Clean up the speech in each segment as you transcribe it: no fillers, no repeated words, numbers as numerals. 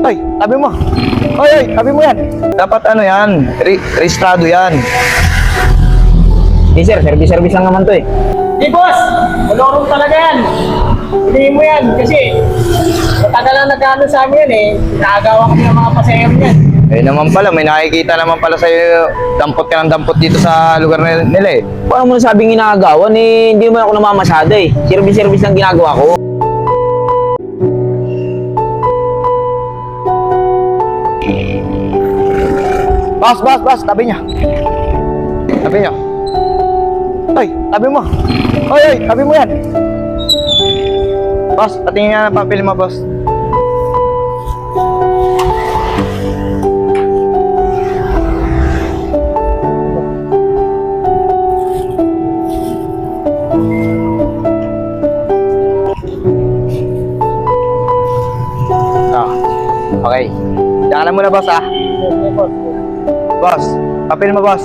Ay, tabi mo. Oy, tabi mo yan. Dapat ano yan, registrado yan. Hindi sir, service lang naman to eh. Di boss, malorong talaga yan. Hindi mo yan kasi matagal na nagkano sa amin yan eh. Nakagawa kami ng mga pasayang yan. Eh naman pala, may nakikita naman pala sa'yo, dampot ka ng dampot dito sa lugar nila eh. Paano mo nasabing ginagawan eh, hindi mo ako namamasada eh. Service lang ginagawa ko. Boss, tabi niya. Tabi niya. Ay, tabi mo. Oy, tabi mo yan. Boss, patingin nga ng papel mo, boss. Okay. Diyan ka na muna, boss, ah. Boss, papel mo, boss.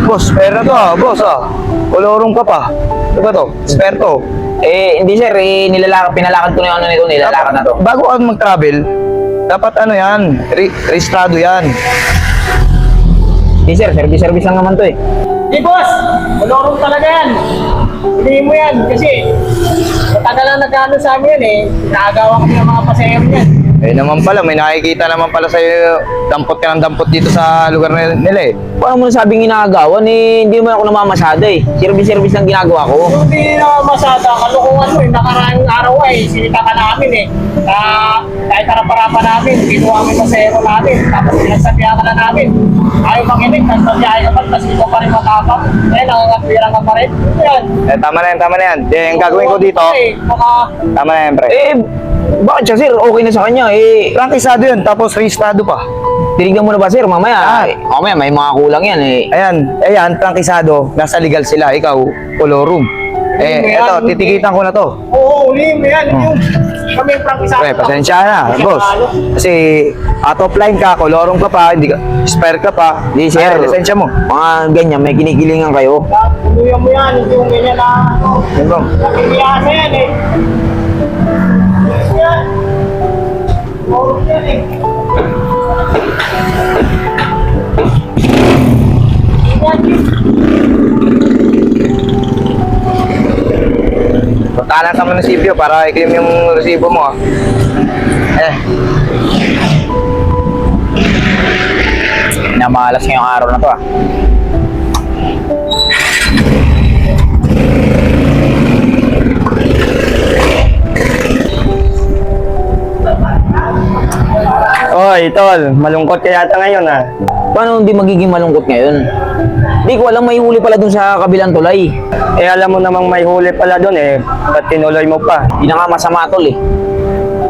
Boss, pera to, boss, ah. Kolorong ka pa. Ano ba to? Spare to. Eh, hindi sir, eh, pinalakad ko na yung ano nito, nilalakad na to. Bago ka mag-travel, dapat ano yan, registrado yan. Hindi sir, service lang naman to eh. Di boss, malorong talaga yan. Hindi mo yan kasi matagal na nagkano sa amin yan eh. Nakagawa kami ng mga pasayang yan. Eh naman pala, may nakikita naman pala sa'yo, dampot ka ng dampot dito sa lugar nila eh. Paano mo nasabing ginagawan eh, hindi mo ako namamasada eh. Service lang ginagawa ko. Hindi na masada, kalukuhan mo eh. Nakaraang araw ay sinita ka namin eh. Na kahit harap-harapan namin, kinuha kami pasayero namin. Tapos pinagsabihan ka na namin. Ayaw makinig, nagsabihan ka pa, tapos hindi ko pa rin matapang. Eh, nangangatwirang ka pa rin. Yan. Eh tama na yan. Yung gagawin ko dito, tama na yan, pre. Eh, bakit siya sir? Okay na sa kanya eh. Prangkisado yun, tapos registrado pa. Tinignan mo na ba sir? Mamaya, mamaya may mga kulang yan eh. Ayan, prangkisado, nasa legal sila, ikaw, kolorum. Eh, eto, titikitan ko na to. Oo, uli mo yan. Yung kami yung prangkisado. Pre, pasensya na, boss. Kasi, out of line ka, kolorum ka pa, hindi ka, spare ka pa. Hindi sir. Ay, lisensya mo. Mga ganyan, may kinikilingan kayo. Tuluyan mo yan, hindi yung ganyan na ano. Yan bang? Nakikiyasa yan eh. Yan. Oo, yan eh. Punta lang sa munisipyo para i-claim yung resibo mo. Namalas ngayong araw na to ah. Oy, tol, malungkot ka yata ngayon ah. Paano hindi magiging malungkot ngayon? Di ko alam, may huli pala dun sa kabilang tulay. Eh alam mo namang may huli pala doon eh, ba't tinuloy mo pa? Di na nga masama tol eh.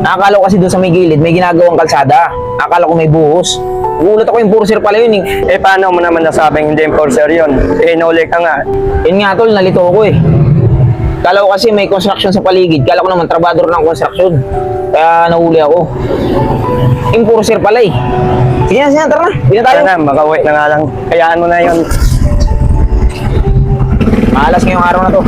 Nakakala ko kasi dun sa may gilid, may ginagawang kalsada. Akala ko may buhos. Gulat ako, enforcer pala yun eh. Eh paano mo naman nasabing hindi enforcer yun? Eh inuli ka nga. Yun nga tol, nalito ako eh. Kala ko kasi may construction sa paligid. Kala ko naman trabador ng construction. Kaya nahuli ako. Enforcer pala eh. Sige na, tara na. Bina tayo. Sana, makauwi na nga lang. Kayaan mo na yun. Malas ngayong araw na to.